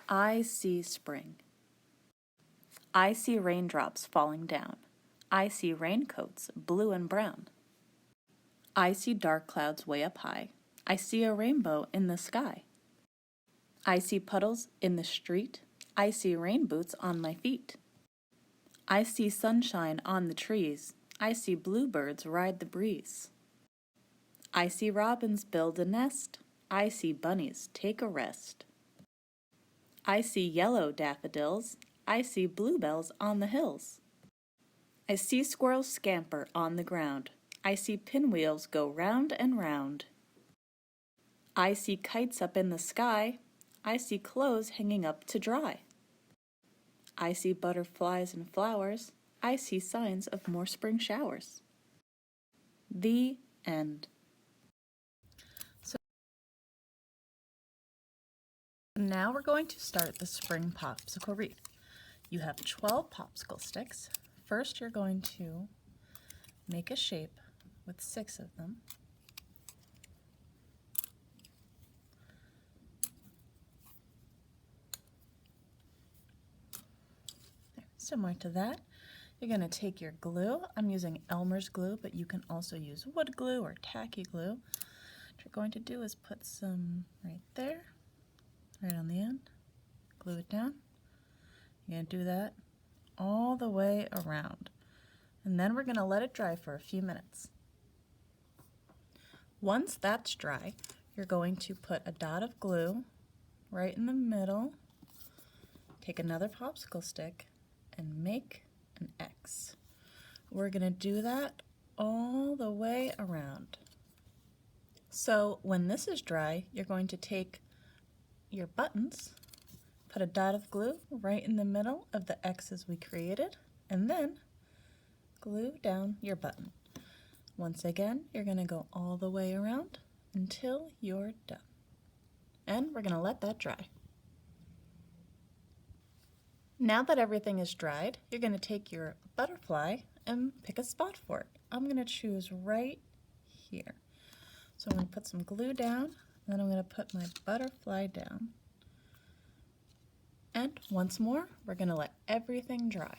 I see spring. I see raindrops falling down. I see raincoats, blue and brown. I see dark clouds way up high. I see a rainbow in the sky. I see puddles in the street. I see rain boots on my feet. I see sunshine on the trees. I see bluebirds ride the breeze. I see robins build a nest. I see bunnies take a rest. I see yellow daffodils. I see bluebells on the hills. I see squirrels scamper on the ground. I see pinwheels go round and round. I see kites up in the sky. I see clothes hanging up to dry. I see butterflies and flowers. I see signs of more spring showers. The end. So now we're going to start the spring popsicle wreath. You have 12 popsicle sticks. First, you're going to make a shape with 6 of them. Similar to that, you're going to take your glue. I'm using Elmer's glue, but you can also use wood glue or tacky glue. What you're going to do is put some right there, right on the end, glue it down. You're going to do that all the way around. And then we're going to let it dry for a few minutes. Once that's dry, you're going to put a dot of glue right in the middle, take another popsicle stick, and make an X. We're going to do that all the way around. So when this is dry, you're going to take your buttons, put a dot of glue right in the middle of the X's we created, and then glue down your button. Once again, you're going to go all the way around until you're done. And we're going to let that dry. Now that everything is dried, you're going to take your butterfly and pick a spot for it. I'm going to choose right here. So I'm going to put some glue down, and then I'm going to put my butterfly down. And once more, we're going to let everything dry.